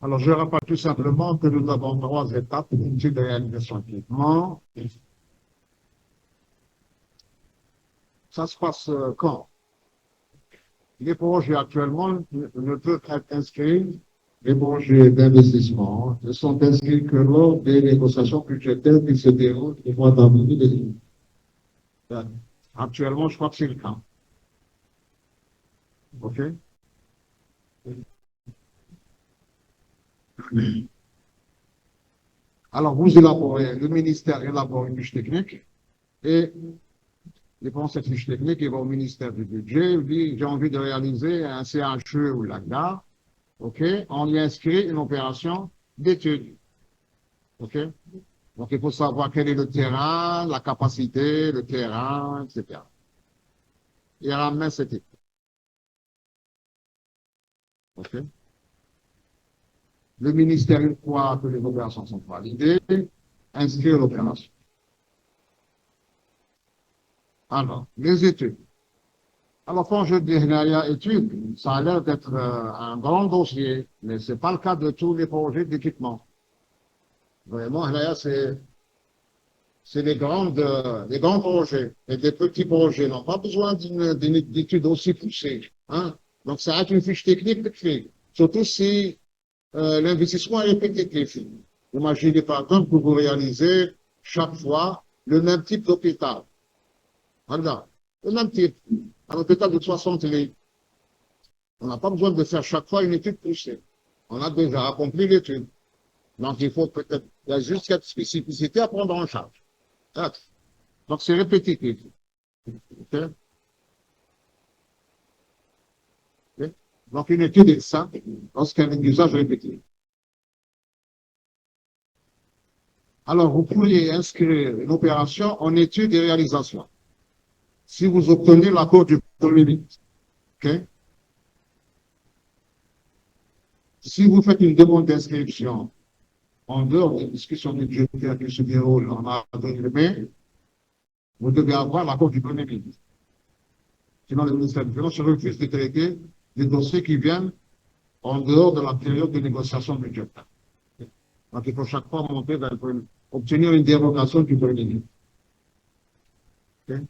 Alors, je rappelle tout simplement que nous avons trois étapes pour une de réalisation d'équipement. Ça se passe quand? Les projets actuellement ne peuvent être inscrits, les projets d'investissement ne sont inscrits que lors des négociations budgétaires qui se déroulent au mois d'avril. Actuellement, je crois que c'est le cas. OK? Alors, vous élaborez, le ministère élabore une fiche technique et il prend cette fiche technique, il va au ministère du budget, il dit j'ai envie de réaliser un CHE ou l'AGDA. OK? On y inscrit une opération d'étude. OK? Donc, il faut savoir quel est le terrain, la capacité, le terrain, etc. Il ramène cette étude. OK? Le ministère, une fois que les opérations sont validées, inscrit l'opération. Alors, les études. Alors, quand je dis études, ça a l'air d'être un grand dossier, mais ce n'est pas le cas de tous les projets d'équipement. Vraiment, c'est les grands projets. Et des petits projets n'ont pas besoin d'une étude aussi poussée. Hein? Donc, ça a une fiche technique de fait. Surtout si l'investissement est répétitif. Imaginez par exemple que vous réalisez chaque fois le même type d'hôpital. Regarde, le même type. Un hôpital de 60 lits. On n'a pas besoin de faire chaque fois une étude poussée. On a déjà accompli l'étude. Donc, il faut peut-être, il y a juste cette spécificité à prendre en charge. Donc, c'est répétitif. Okay? Okay? Donc, une étude est simple lorsqu'elle a un usage répétitif. Alors, vous pourriez inscrire une opération en étude et réalisation. Si vous obtenez l'accord du Premier ministre. Okay? Si vous faites une demande d'inscription en dehors des discussions budgétaires qui se déroulent en avril-mai, vous devez avoir l'accord du Premier ministre. Sinon, le ministère des Finances refuse de traiter des dossiers qui viennent en dehors de la période de négociation budgétaire. Donc, il faut chaque fois monter vers obtenir une dérogation du Premier ministre. Okay?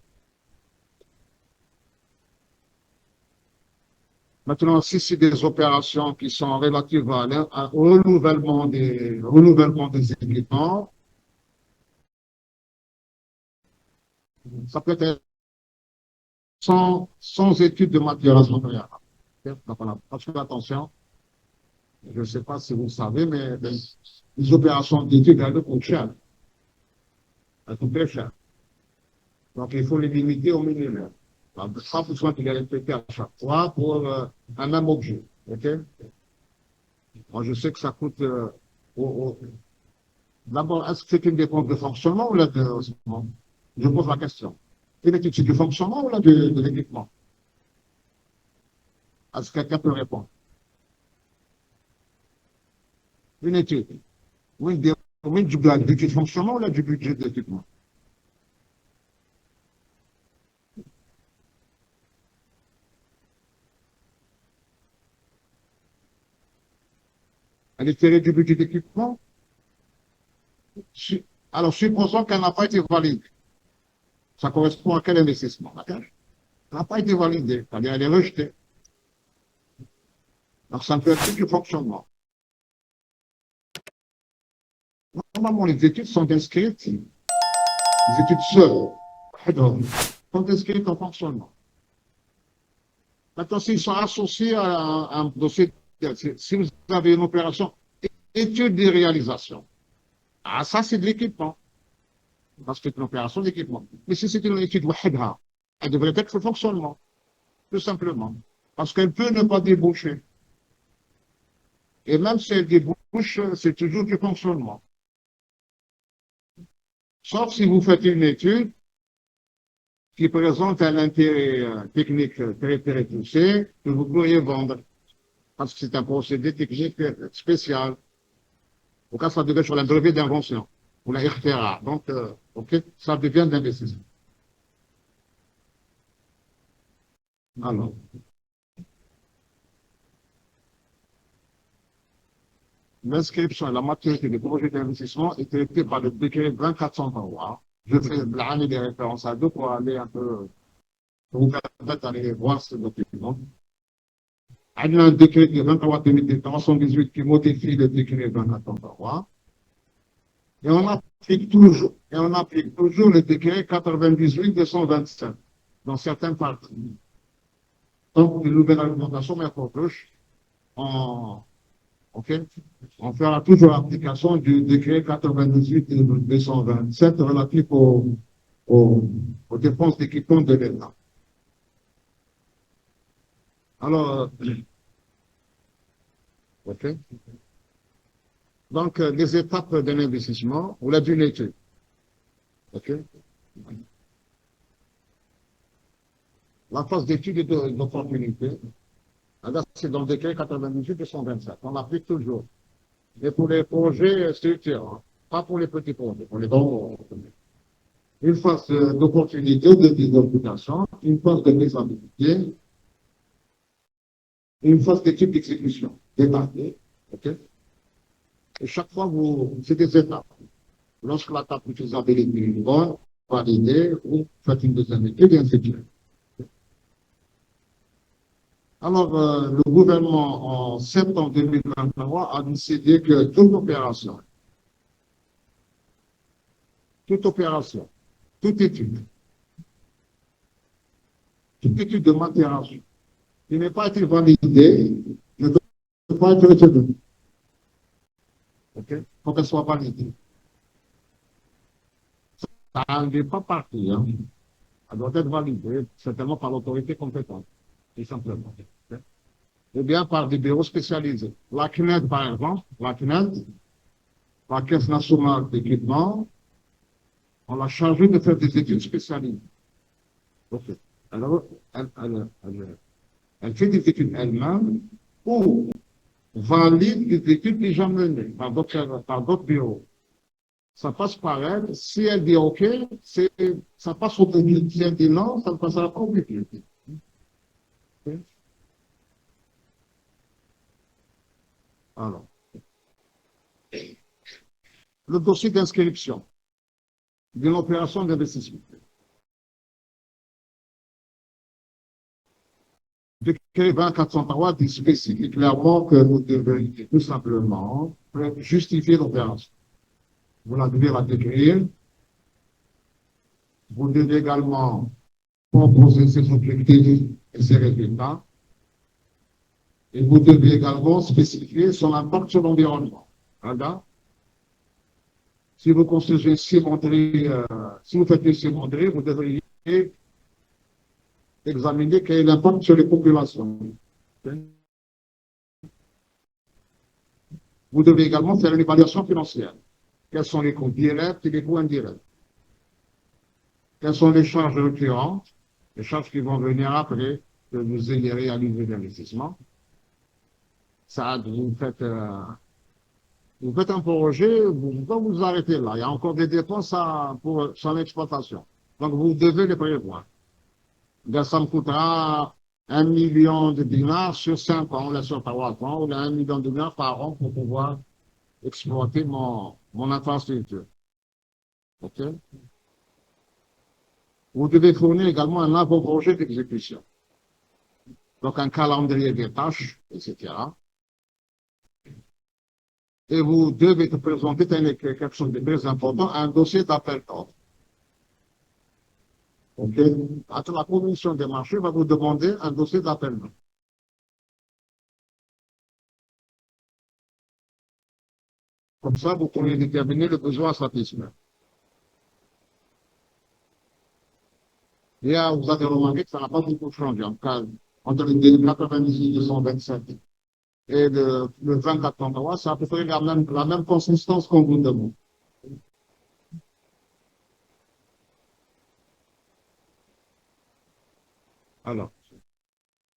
Maintenant, si c'est des opérations qui sont relatives au renouvellement des équipements, ça peut être sans étude de maturation préalable. Donc, voilà. Faites attention. Je ne sais pas si vous le savez, mais les opérations d'études, elles coûtent cher. Elles coûtent très cher. Donc, il faut les limiter au minimum. Pas besoin de les répéter à chaque fois pour un même objet. Okay? Moi, je sais que ça coûte. D'abord, est-ce que c'est une dépense de fonctionnement ou là de. Je pose la question. Une étude, c'est du fonctionnement ou là de l'équipement? Est-ce que quelqu'un peut répondre? Une étude. Oui, du budget de fonctionnement ou là du budget d'équipement? Elle est tirée du budget d'équipement? Alors, supposons qu'elle n'a pas été validée. Ça correspond à quel investissement? Elle n'a pas été validée, c'est-à-dire elle est rejetée. Donc, ça ne peut être que du fonctionnement. Normalement, les études sont inscrites, les études seules, sont inscrites en fonctionnement. Maintenant, s'ils sont associés à un dossier, si vous avez une opération étude de réalisation, ah, ça, c'est de l'équipement. Parce que c'est une opération d'équipement. Mais si c'est une étude wahidha, elle devrait être le fonctionnement, tout simplement. Parce qu'elle peut ne pas déboucher. Et même si elle débouche, c'est toujours du fonctionnement. Sauf si vous faites une étude qui présente un intérêt technique très, très poussé que vous pourriez vendre. Parce que c'est un procédé technique spécial. Au cas, ça devait sur la brevet d'invention ou la RTA. Donc, OK, ça devient d'investissement. Alors, l'inscription et la maturité des projets d'investissement est traitée par le décret 2403. Je fais l'année des références à deux pour aller un peu, pour vous permettre d'aller voir ce document. Il y a un décret de 23-2018 qui modifie le décret 2403. Et on applique toujours le décret 98-227 dans certaines parties. Donc, une nouvelle alimentation, mais pour touche, on, okay, on fera toujours application du décret 98-227 relatif aux dépenses d'équipement de l'État. Alors, OK. Donc, les étapes d'un investissement ou la d'une étude. OK. La phase d'étude et d'opportunité, c'est dans le décret 98-227. On l'applique toujours. Mais pour les projets structurants, pas pour les petits projets, pour les grands projets. Une phase d'opportunité, de d'application, une phase de faisabilité, une phase d'étude d'exécution, détaillée. OK. Et chaque fois, c'est des étapes. Lorsque la table de faisabilité est bonne, validée, vous faites une deuxième étude et ainsi de suite. Alors, le gouvernement, en septembre 2023, a décidé que toute opération, toute étude de matériel qui n'est pas été validée ne doit pas être retenue. OK? Il faut qu'elle soit validée. Ça n'est pas parti. Hein? Elle doit être validée, certainement par l'autorité compétente, tout simplement. Okay? Ou bien par des bureaux spécialisés. La CNED, par exemple, la CNED, la Caisse nationale d'équipement, on l'a chargé de faire des études spécialisées. Okay. Alors, elle fait des études elle-même ou valide des études déjà menées par d'autres bureaux. Ça passe par elle. Si elle dit OK, ça passe au public. Si elle dit non, ça ne passera pas au public. Okay. Alors, le dossier d'inscription d'une opération d'investissement. Le décret 2403 dit spécifique clairement que vous devez tout simplement justifier l'opération. Vous la devez la décrire. Vous devez également proposer ses objectifs et ses résultats. Et vous devez également spécifier son impact sur l'environnement. Voilà. Si vous construisez une cimenterie, si vous faites une cimenterie, vous devriez examiner quel est l'impact sur les populations. Vous devez également faire une évaluation financière. Quels sont les coûts directs et les coûts indirects? Quelles sont les charges récurrentes, les charges qui vont venir après que vous ayez réalisé l'investissement? Ça, vous faites un projet, vous ne pouvez pas vous arrêter là. Il y a encore des dépenses pour son exploitation. Donc, vous devez les prévoir. Donc, ça me coûtera 1 million de dinars sur 5 ans, là sur 3 ans, ou 1 million de dinars par an pour pouvoir exploiter mon infrastructure. OK? Vous devez fournir également un avant-projet d'exécution. Donc, un calendrier des tâches, etc. Et vous devez présenter quelque chose de très important, un dossier d'appel d'ordre. OK? La commission des marchés va vous demander un dossier d'appel. Comme ça, vous pourrez déterminer le besoin à satisfaire. Et là, vous avez remarqué que ça n'a pas beaucoup changé. Entre le 98-227 et le 24-33, c'est à peu près la même consistance qu'on vous demande. Alors,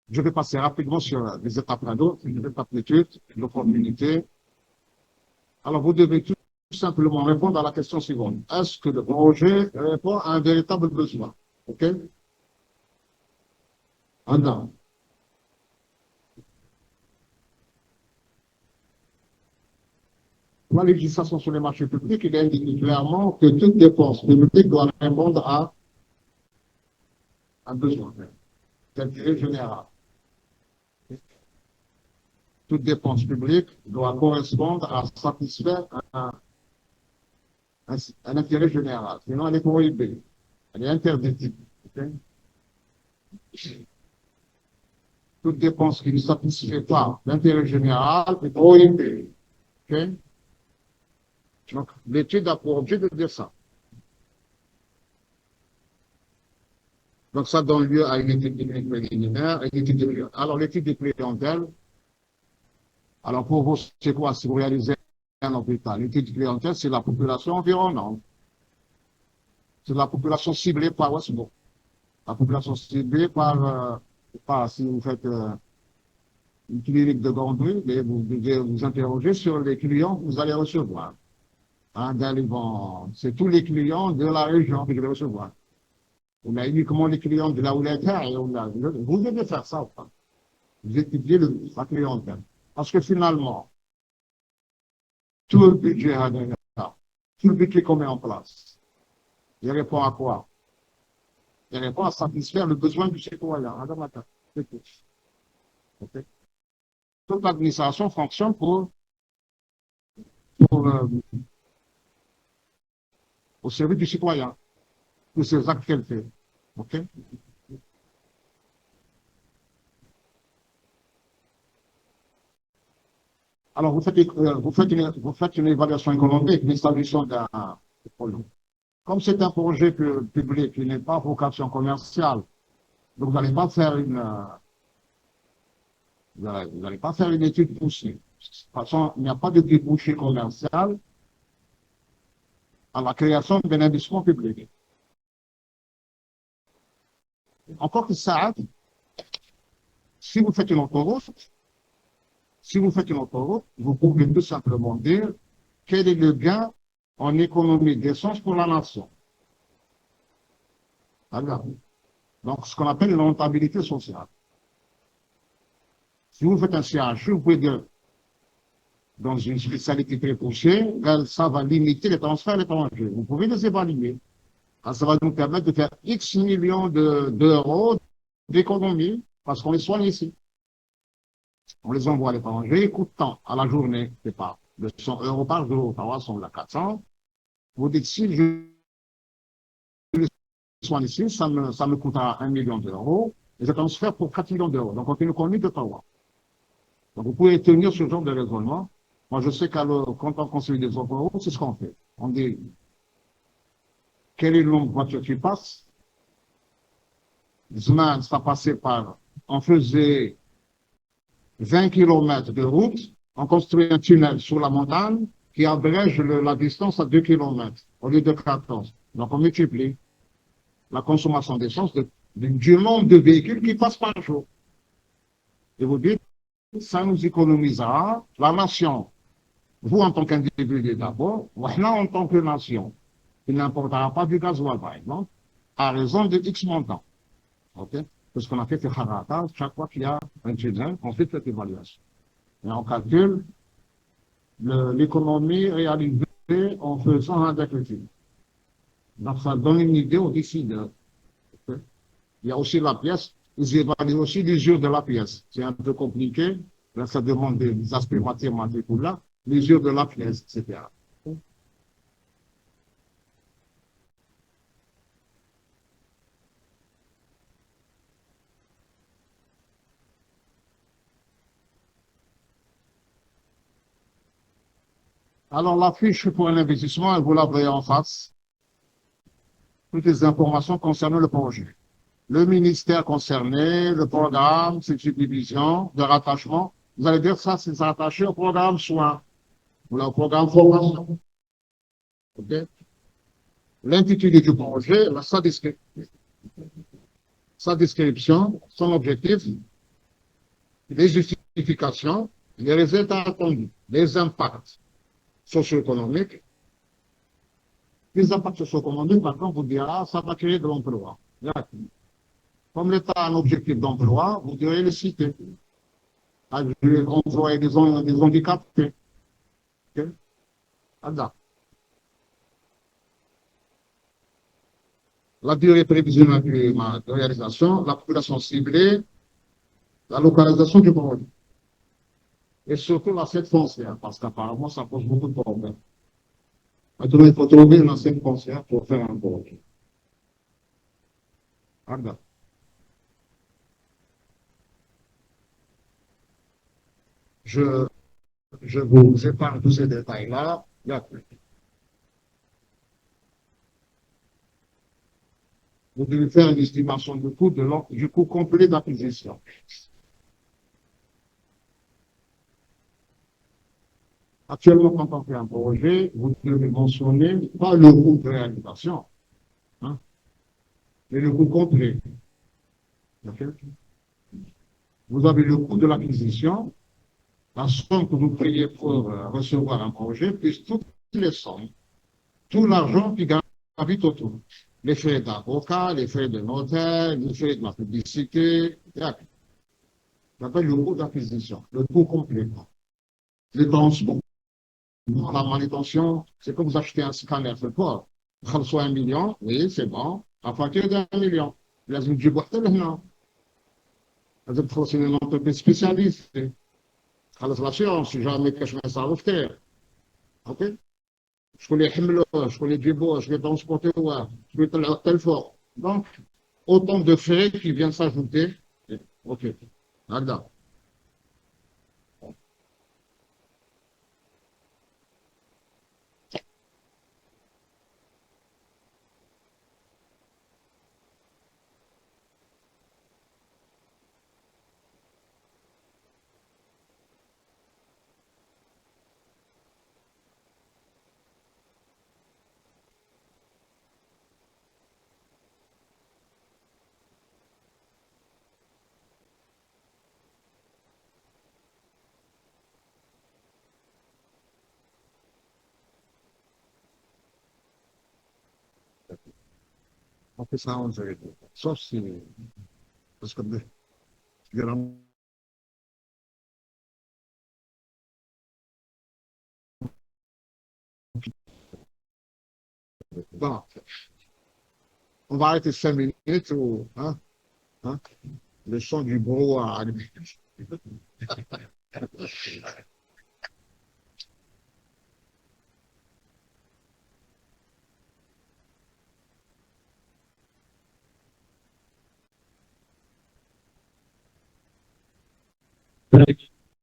je vais passer rapidement sur les étapes cadeaux, les étapes d'étude, l'opportunité. Alors, vous devez tout simplement répondre à la question suivante. Est-ce que le projet répond à un véritable besoin? OK? Attends. La législation sur les marchés publics, il indique clairement que toute dépense publique doit répondre à un besoin d'intérêt général. Toute dépense publique doit correspondre à satisfaire un intérêt général. Sinon, elle est prohibée. Elle est interdite. Okay? Toute dépense qui ne satisfait pas l'intérêt général est prohibée. Okay? Donc, l'étude a pour objet de dire ça. Donc, ça donne lieu à une étude technique préliminaire, une étude de... Alors, l'étude de clientèle, alors pour vous, c'est quoi si vous réalisez un hôpital? L'étude de clientèle, c'est la population environnante. C'est la population ciblée par Westbrook. La population ciblée par si vous faites une clinique de Gondry, vous devez vous interroger sur les clients que vous allez recevoir. Hein, c'est tous les clients de la région que vous allez recevoir. On a uniquement les clients de la Ouleta et vous devez faire ça. Vous étudiez la clientèle. Parce que finalement, tout le budget tout le budget qu'on met en place, il répond à quoi? Il répond à satisfaire le besoin du citoyen. Okay. Toute l'administration fonctionne pour au service du citoyen, pour ces actes qu'elle fait. Okay. Alors, vous faites une évaluation économique, l'installation d'un projet. Comme c'est un projet public qui n'est pas vocation commerciale, donc vous n'allez pas faire vous n'allez pas faire une étude poussée. De toute façon, il n'y a pas de débouché commercial à la création d'un investissement public. Encore que ça, si vous faites une autoroute, vous pouvez tout simplement dire quel est le gain en économie d'essence pour la nation. Alors, donc, ce qu'on appelle une rentabilité sociale. Si vous faites un CHU, vous pouvez dire, dans une spécialité très poussée, ça va limiter les transferts à l'étranger. Vous pouvez les évaluer. Ça va nous permettre de faire X millions d'euros d'économie parce qu'on les soigne ici. On les envoie à l'étranger, ils coûtent tant à la journée, c'est pas 200 euros par jour, par mois, sont là 400. Vous dites, si je les soigne ici, ça me coûtera 1 million d'euros, et je transfère pour 4 millions d'euros. Donc, on fait une économie de 3. Donc, vous pouvez tenir ce genre de raisonnement. Moi, je sais quand on construit des autoroutes, c'est ce qu'on fait. On dit, quel est le nombre de voitures qui passent? Zman, ça passait par, on faisait 20 km de route, on construit un tunnel sur la montagne qui abrège la distance à 2 km au lieu de 14. Donc, on multiplie la consommation d'essence du nombre de véhicules qui passent par jour. Et vous dites, ça nous économisera la nation. Vous, en tant qu'individu d'abord, voilà en tant que nation. Il n'importera pas du gasoil, par exemple, à raison de X montant. OK? Parce qu'on a fait le harata, chaque fois qu'il y a un tunnel, on fait cette évaluation. Et on calcule l'économie réalisée en faisant un déficit. Donc, ça donne une idée au décideur. Okay? Il y a aussi la pièce, ils évaluent aussi l'usure de la pièce. C'est un peu compliqué, là, ça demande des aspects mathématiques ou là, l'usure de la pièce, etc. Alors, la fiche pour un investissement, vous la voyez en face. Toutes les informations concernant le projet. Le ministère concerné, le programme, ses subdivisions, de rattachement. Vous allez dire ça, c'est rattaché au programme soins ou au programme formation. Okay? L'intitulé du projet, sa description, son objectif, les justifications, les résultats attendus, les impacts socio-économiques. Les impacts socio-économiques, par contre, vous direz, ça va créer de l'emploi. Comme l'État a un objectif d'emploi, vous devez le citer. Emploi des handicapés. Okay? La durée prévisionnelle de réalisation, la population ciblée, la localisation du projet. Et surtout l'assiette foncière, parce qu'apparemment, ça pose beaucoup de problèmes. Maintenant, il faut trouver une assiette foncière pour faire un projet. Regarde. Je, je vous épargne tous ces détails-là. Vous devez faire une estimation du coût complet d'acquisition. Actuellement, quand on fait un projet, vous devez mentionner pas le coût de réalisation, hein, mais le coût complet. Okay? Vous avez le coût de l'acquisition, la somme que vous payez pour recevoir un projet, plus toutes les sommes, tout l'argent qui gravite autour. Les frais d'avocat, les frais de notaire, les frais de la publicité, j'appelle le coût d'acquisition, le coût complet. Les transports, la manutention, c'est comme vous achetez un scanner, c'est quoi? Soit 1 million, oui, c'est bon, à partir d'1 million. لازم تجيب حتى لهنا لازم تخلصي من entreprise spécialisée. خلص l'assurance, jamais كاش ما يصرف خير. اوكي شكون اللي يحملوه شكون اللي يجيبوه شكون اللي يترونسبورتيوه شكون اللي يطلعوه حتى الفوق دونك autant de frais qui viennent s'ajouter. Ok, هكذا. On fait ça en vérité. Sauf si, parce que bon, on va arrêter 5 minutes ou, hein, le son du brouhaha.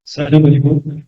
السلام عليكم